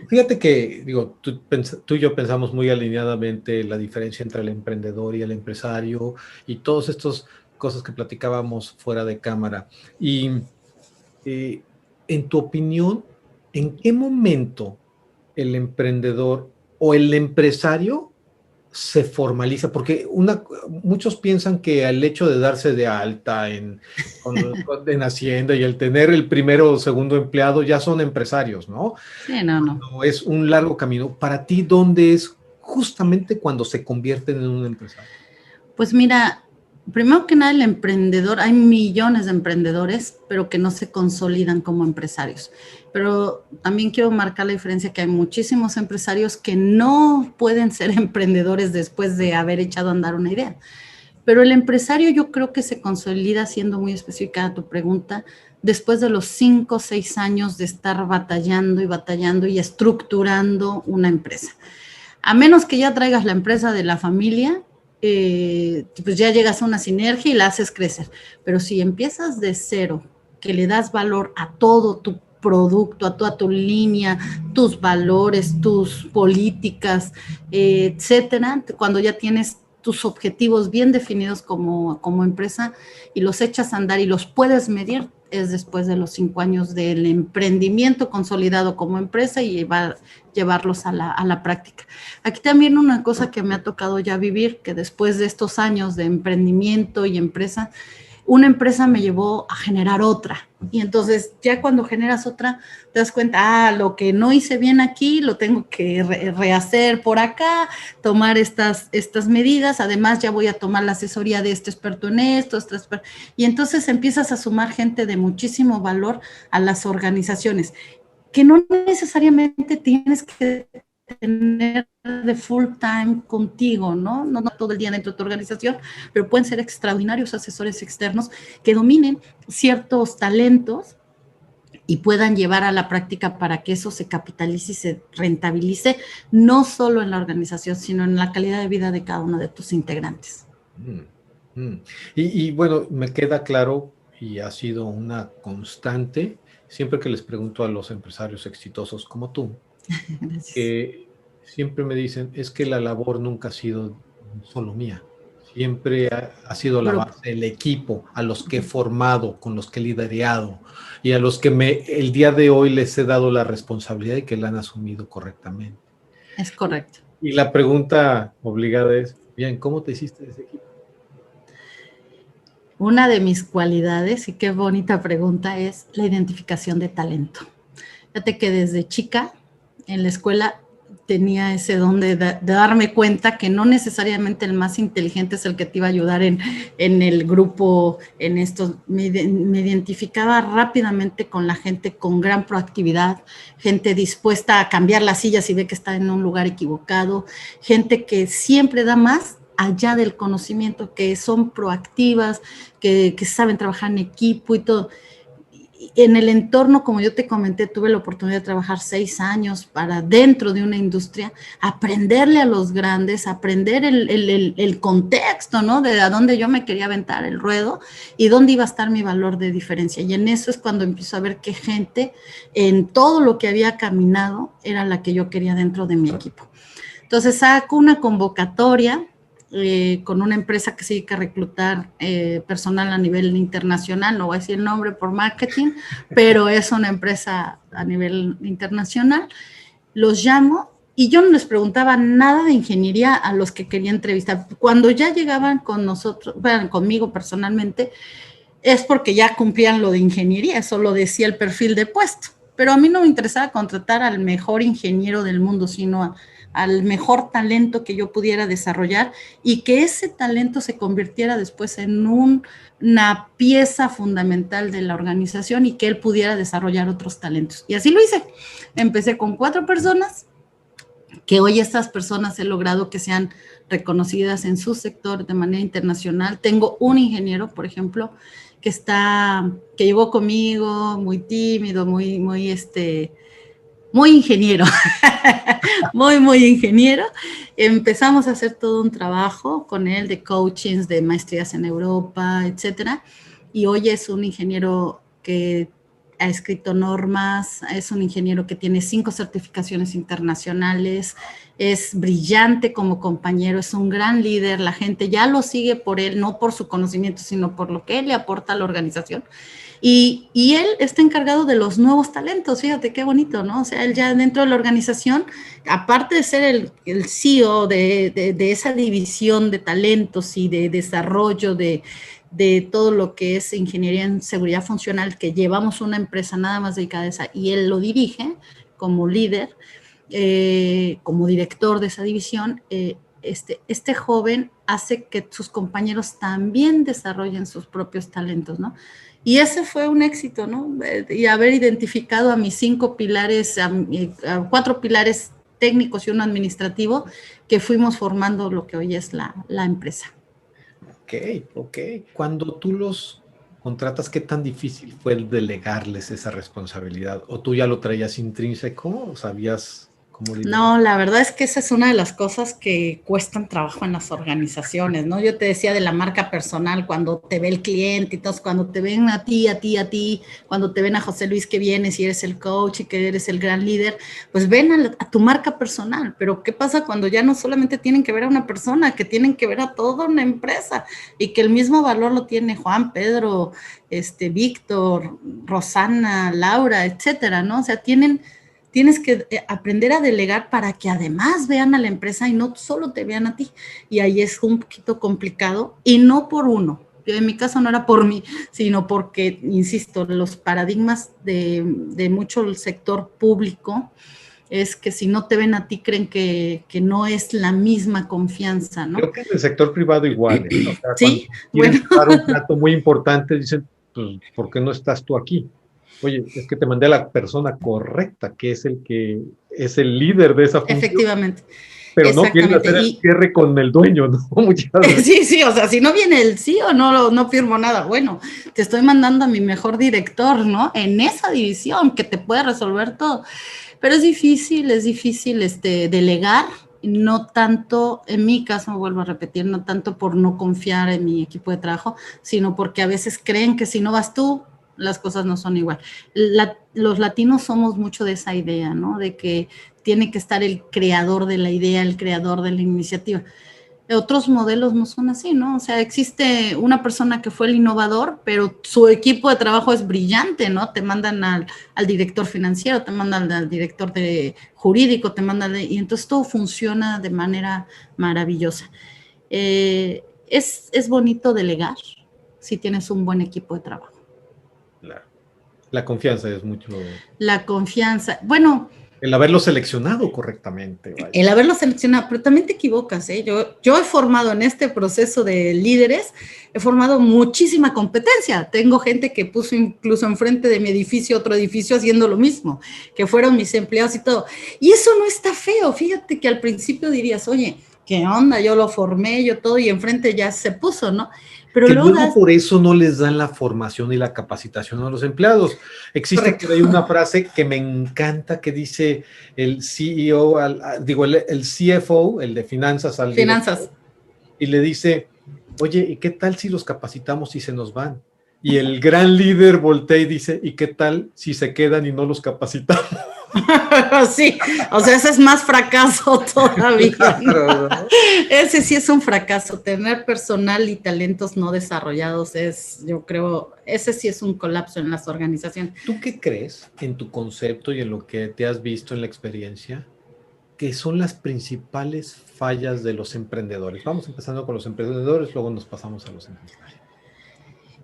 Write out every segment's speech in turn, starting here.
Fíjate que, digo, tú y yo pensamos muy alineadamente la diferencia entre el emprendedor y el empresario y todas estas cosas que platicábamos fuera de cámara. Y eh, en tu opinión, ¿en qué momento el emprendedor o el empresario se formaliza? Porque muchos piensan que al hecho de darse de alta en Hacienda y el tener el primero o segundo empleado ya son empresarios, ¿no? Sí, no, no. No, es un largo camino. Para ti, ¿dónde es justamente cuando se convierten en un empresario? Pues mira, primero que nada el emprendedor, hay millones de emprendedores, pero que no se consolidan como empresarios. Pero también quiero marcar la diferencia que hay muchísimos empresarios que no pueden ser emprendedores después de haber echado a andar una idea. Pero el empresario yo creo que se consolida, siendo muy específica a tu pregunta, después de los 5 o 6 años de estar batallando y estructurando una empresa. A menos que ya traigas la empresa de la familia, pues ya llegas a una sinergia y la haces crecer. Pero si empiezas de cero, que le das valor a todo tu producto, a toda tu línea, tus valores, tus políticas, etcétera, cuando ya tienes tus objetivos bien definidos como empresa y los echas a andar y los puedes medir, es después de los 5 años del emprendimiento consolidado como empresa y llevarlos a la práctica. Aquí también una cosa que me ha tocado ya vivir, que después de estos años de emprendimiento y empresa, una empresa me llevó a generar otra. Y entonces ya cuando generas otra, te das cuenta, lo que no hice bien aquí, lo tengo que rehacer por acá, tomar estas medidas, además ya voy a tomar la asesoría de este experto en esto, y entonces empiezas a sumar gente de muchísimo valor a las organizaciones, que no necesariamente tienes que tener de full time contigo, ¿no? No todo el día dentro de tu organización, pero pueden ser extraordinarios asesores externos que dominen ciertos talentos y puedan llevar a la práctica para que eso se capitalice y se rentabilice, no solo en la organización, sino en la calidad de vida de cada uno de tus integrantes. Mm, mm. Y bueno, me queda claro y ha sido una constante siempre que les pregunto a los empresarios exitosos como tú, Gracias. que siempre me dicen, es que la labor nunca ha sido solo mía, siempre ha sido la Grupo. base, el equipo, a los que he formado, con los que he liderado y a los que el día de hoy les he dado la responsabilidad y que la han asumido correctamente. Es correcto. Y la pregunta obligada es, bien, ¿cómo te hiciste de ese equipo? Una de mis cualidades, y qué bonita pregunta, es la identificación de talento. Fíjate que desde chica en la escuela tenía ese don de darme cuenta que no necesariamente el más inteligente es el que te iba a ayudar en el grupo, en esto. Me identificaba rápidamente con la gente con gran proactividad, gente dispuesta a cambiar las sillas si ve que está en un lugar equivocado, gente que siempre da más allá del conocimiento, que son proactivas, que saben trabajar en equipo y todo. En el entorno, como yo te comenté, tuve la oportunidad de trabajar 6 años para dentro de una industria, aprenderle a los grandes, aprender el contexto, ¿no? De a dónde yo me quería aventar el ruedo y dónde iba a estar mi valor de diferencia. Y en eso es cuando empiezo a ver qué gente en todo lo que había caminado era la que yo quería dentro de mi equipo. Entonces saco una convocatoria con una empresa que se dedica a reclutar personal a nivel internacional, no voy a decir el nombre por marketing, pero es una empresa a nivel internacional. Los llamo y yo no les preguntaba nada de ingeniería a los que quería entrevistar. Cuando ya llegaban con nosotros, bueno, conmigo personalmente, es porque ya cumplían lo de ingeniería, eso lo decía el perfil de puesto. Pero a mí no me interesaba contratar al mejor ingeniero del mundo, sino al mejor talento que yo pudiera desarrollar y que ese talento se convirtiera después en una pieza fundamental de la organización y que él pudiera desarrollar otros talentos. Y así lo hice. Empecé con 4 personas, que hoy estas personas he logrado que sean reconocidas en su sector de manera internacional. Tengo un ingeniero, por ejemplo, que llegó conmigo muy tímido, muy ingeniero, muy ingeniero. Empezamos a hacer todo un trabajo con él de coachings, de maestrías en Europa, etcétera. Y hoy es un ingeniero que ha escrito normas, es un ingeniero que tiene 5 certificaciones internacionales, es brillante como compañero, es un gran líder, la gente ya lo sigue por él, no por su conocimiento, sino por lo que él le aporta a la organización. Y él está encargado de los nuevos talentos, fíjate qué bonito, ¿no? O sea, él ya dentro de la organización, aparte de ser el CEO de esa división de talentos y de desarrollo de todo lo que es ingeniería en seguridad funcional, que llevamos una empresa nada más dedicada a esa, y él lo dirige como líder, como director de esa división. Este joven hace que sus compañeros también desarrollen sus propios talentos, ¿no? Y ese fue un éxito, ¿no? Y haber identificado a mis 5 pilares, a 4 pilares técnicos y uno administrativo, que fuimos formando lo que hoy es la empresa. Ok. Cuando tú los contratas, ¿qué tan difícil fue el delegarles esa responsabilidad? ¿O tú ya lo traías intrínseco? ¿O sabías cómo liderar? No, la verdad es que esa es una de las cosas que cuestan trabajo en las organizaciones, ¿no? Yo te decía de la marca personal, cuando te ve el cliente y todo, cuando te ven a ti, cuando te ven a José Luis que vienes y eres el coach y que eres el gran líder, pues ven a tu marca personal. Pero ¿qué pasa cuando ya no solamente tienen que ver a una persona, que tienen que ver a toda una empresa y que el mismo valor lo tiene Juan, Pedro, Víctor, Rosana, Laura, etcétera, ¿no? O sea, tienes que aprender a delegar para que además vean a la empresa y no solo te vean a ti. Y ahí es un poquito complicado, y no por uno. Yo, en mi caso no era por mí, sino porque, insisto, los paradigmas de mucho el sector público es que si no te ven a ti creen que no es la misma confianza, ¿no? Creo que en el sector privado igual, ¿eh? O sea, sí, cuando quieren bueno. dar un plato muy importante, dicen, pues, ¿por qué no estás tú aquí? Oye, es que te mandé a la persona correcta, que es el líder de esa función, Efectivamente. pero no quieren Exactamente. hacer el cierre con el dueño, ¿no? Muchas veces. Sí, o sea, si no viene el sí o no firmo nada. Bueno, te estoy mandando a mi mejor director, ¿no? En esa división que te puede resolver todo. Pero es difícil delegar, no tanto, en mi caso, me vuelvo a repetir, no tanto por no confiar en mi equipo de trabajo, sino porque a veces creen que si no vas tú, las cosas no son igual. Los latinos somos mucho de esa idea, ¿no? De que tiene que estar el creador de la idea, el creador de la iniciativa. Otros modelos no son así, ¿no? O sea, existe una persona que fue el innovador, pero su equipo de trabajo es brillante, ¿no? Te mandan al director financiero, te mandan al director de jurídico, y entonces todo funciona de manera maravillosa. Es bonito delegar si tienes un buen equipo de trabajo. Claro. La confianza es mucho. La confianza. Bueno, el haberlo seleccionado correctamente. Vaya. El haberlo seleccionado, pero también te equivocas, ¿eh? Yo he formado en este proceso de líderes, he formado muchísima competencia. Tengo gente que puso incluso enfrente de mi edificio otro edificio haciendo lo mismo, que fueron mis empleados y todo. Y eso no está feo. Fíjate que al principio dirías, oye, ¿qué onda? Yo lo formé, yo todo, y enfrente ya se puso, ¿no? Pero que luego por eso no les dan la formación y la capacitación a los empleados. Existe por ahí una frase que me encanta que dice el CEO, el CFO, el de finanzas, al director, y le dice, oye, ¿y qué tal si los capacitamos y se nos van? Y el gran líder voltea y dice, ¿y qué tal si se quedan y no los capacitamos? Sí, o sea, ese es más fracaso todavía. Claro, ¿no? Ese sí es un fracaso. Tener personal y talentos no desarrollados yo creo, ese sí es un colapso en las organizaciones. ¿Tú qué crees en tu concepto y en lo que te has visto en la experiencia que son las principales fallas de los emprendedores? Vamos empezando con los emprendedores, luego nos pasamos a los empresarios.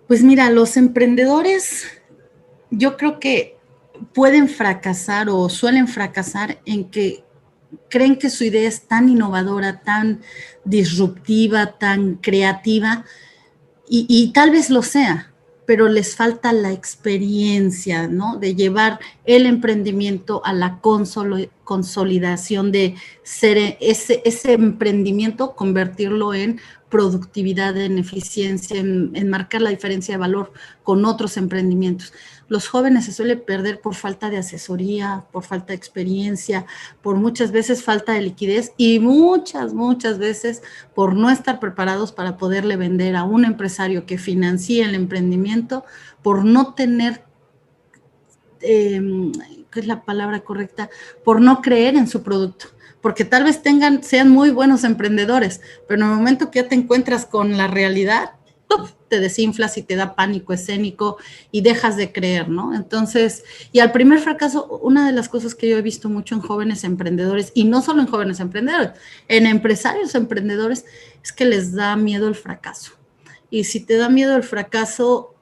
Pues mira, los emprendedores, yo creo que pueden fracasar o suelen fracasar en que creen que su idea es tan innovadora, tan disruptiva, tan creativa, y tal vez lo sea, pero les falta la experiencia, ¿no? De llevar el emprendimiento a la consolidación, de ser ese emprendimiento, convertirlo en productividad, en eficiencia, en marcar la diferencia de valor con otros emprendimientos. Los jóvenes se suelen perder por falta de asesoría, por falta de experiencia, por muchas veces falta de liquidez y muchas veces por no estar preparados para poderle vender a un empresario que financie el emprendimiento, por no tener ¿qué es la palabra correcta? Por no creer en su producto. Porque tal vez sean muy buenos emprendedores, pero en el momento que ya te encuentras con la realidad, ¡puf!, te desinflas y te da pánico escénico y dejas de creer, ¿no? Entonces, y al primer fracaso, una de las cosas que yo he visto mucho en jóvenes emprendedores, y no solo en jóvenes emprendedores, en empresarios emprendedores, es que les da miedo el fracaso. Y si te da miedo el fracaso,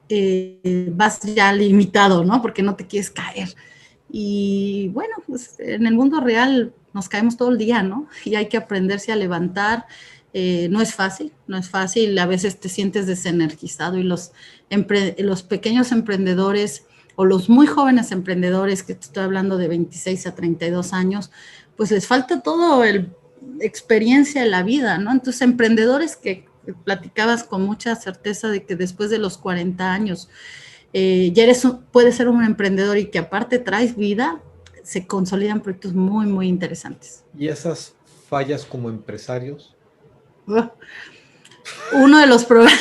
vas ya limitado, ¿no? Porque no te quieres caer. Y bueno, pues en el mundo real nos caemos todo el día, ¿no? Y hay que aprenderse a levantar. No es fácil, a veces te sientes desenergizado y los pequeños emprendedores o los muy jóvenes emprendedores, que te estoy hablando de 26 a 32 años, pues les falta todo el experiencia de la vida, ¿no? Entonces, emprendedores que platicabas con mucha certeza de que después de los 40 años ya puedes ser un emprendedor y que aparte traes vida, se consolidan proyectos muy, muy interesantes. ¿Y esas fallas como empresarios? Uno de los problemas,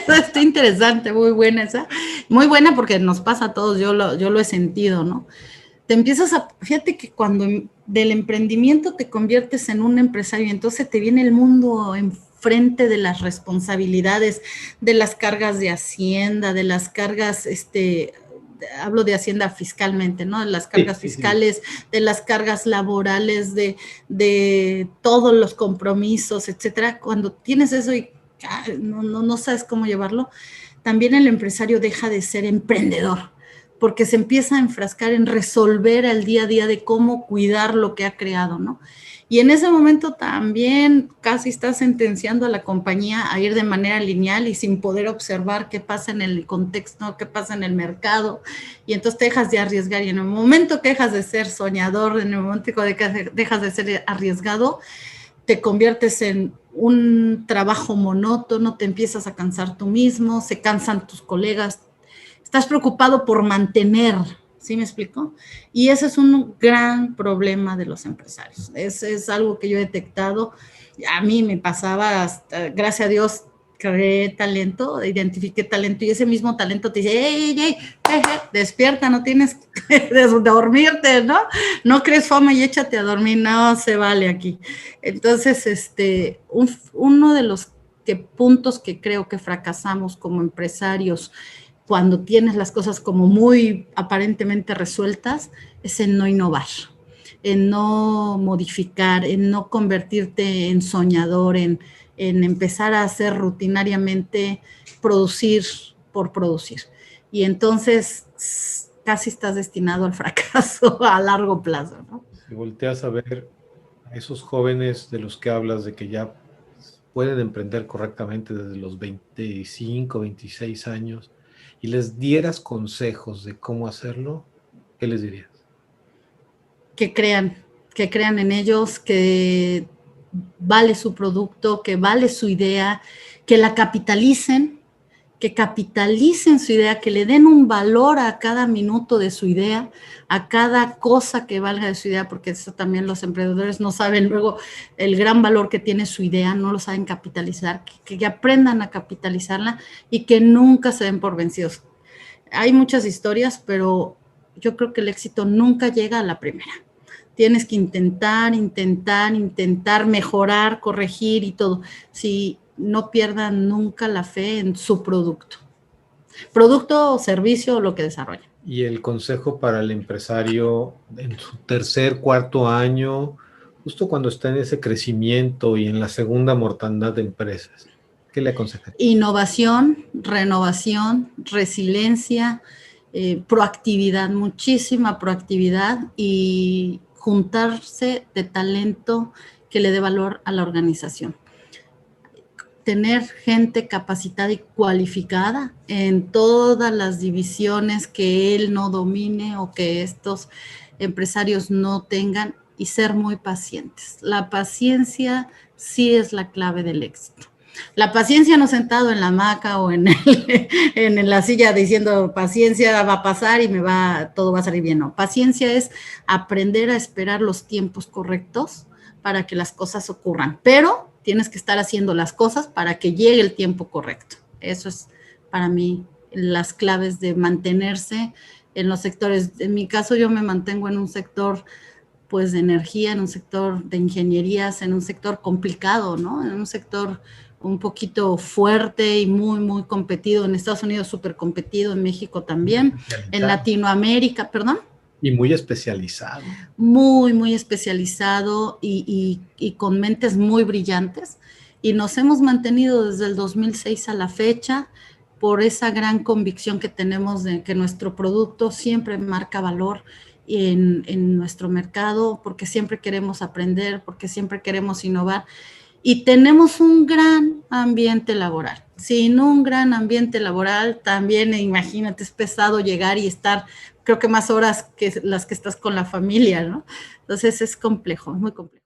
está interesante, muy buena esa, muy buena porque nos pasa a todos, yo lo he sentido, ¿no? Fíjate que cuando del emprendimiento te conviertes en un empresario, entonces te viene el mundo enfrente de las responsabilidades, de las cargas de Hacienda, de las cargas, hablo de Hacienda fiscalmente, ¿no? De las cargas fiscales, de las cargas laborales, de todos los compromisos, etcétera. Cuando tienes eso y no sabes cómo llevarlo, también el empresario deja de ser emprendedor, porque se empieza a enfrascar en resolver el día a día de cómo cuidar lo que ha creado, ¿no? Y en ese momento también casi está sentenciando a la compañía a ir de manera lineal y sin poder observar qué pasa en el contexto, qué pasa en el mercado, y entonces te dejas de arriesgar, y en el momento que dejas de ser soñador, en el momento que dejas de ser arriesgado, te conviertes en un trabajo monótono, te empiezas a cansar tú mismo, se cansan tus colegas, estás preocupado por mantener, ¿sí me explico? Y ese es un gran problema de los empresarios. Es algo que yo he detectado. A mí me pasaba, hasta, gracias a Dios, creé talento, identifiqué talento, y ese mismo talento te dice, hey, despierta, no tienes que dormirte, ¿no? No crees fama y échate a dormir, no se vale aquí. Entonces, uno de los puntos que creo que fracasamos como empresarios cuando tienes las cosas como muy aparentemente resueltas, es en no innovar, en no modificar, en no convertirte en soñador, en empezar a hacer rutinariamente producir por producir. Y entonces casi estás destinado al fracaso a largo plazo, ¿no? Si volteas a ver a esos jóvenes de los que hablas, de que ya pueden emprender correctamente desde los 25, 26 años, y les dieras consejos de cómo hacerlo, ¿qué les dirías? Que crean en ellos, que vale su producto, que vale su idea, que la capitalicen, su idea, que le den un valor a cada minuto de su idea, a cada cosa que valga de su idea, porque eso también los emprendedores no saben luego el gran valor que tiene su idea, no lo saben capitalizar, que aprendan a capitalizarla y que nunca se den por vencidos. Hay muchas historias, pero yo creo que el éxito nunca llega a la primera. Tienes que intentar, mejorar, corregir y todo. Si no pierdan nunca la fe en su producto o servicio o lo que desarrolla. Y el consejo para el empresario en su tercer, cuarto año, justo cuando está en ese crecimiento y en la segunda mortandad de empresas, ¿qué le aconseja? Innovación, renovación, resiliencia, proactividad, muchísima proactividad y juntarse de talento que le dé valor a la organización. Tener gente capacitada y cualificada en todas las divisiones que él no domine o que estos empresarios no tengan, y ser muy pacientes. La paciencia sí es la clave del éxito. La paciencia no sentado en la hamaca o en la silla diciendo paciencia va a pasar y todo va a salir bien. No, paciencia es aprender a esperar los tiempos correctos para que las cosas ocurran, pero tienes que estar haciendo las cosas para que llegue el tiempo correcto. Eso es para mí las claves de mantenerse en los sectores. En mi caso yo me mantengo en un sector pues de energía, en un sector de ingenierías, en un sector complicado, ¿no? En un sector un poquito fuerte y muy, muy competido. En Estados Unidos súper competido, en México también, en Latinoamérica, perdón. Y muy especializado. Muy, muy especializado y con mentes muy brillantes. Y nos hemos mantenido desde el 2006 a la fecha por esa gran convicción que tenemos de que nuestro producto siempre marca valor en nuestro mercado, porque siempre queremos aprender, porque siempre queremos innovar. Y tenemos un gran ambiente laboral. Sin un gran ambiente laboral, también imagínate, es pesado llegar y estar, creo que más horas que las que estás con la familia, ¿no? Entonces es complejo, es muy complejo.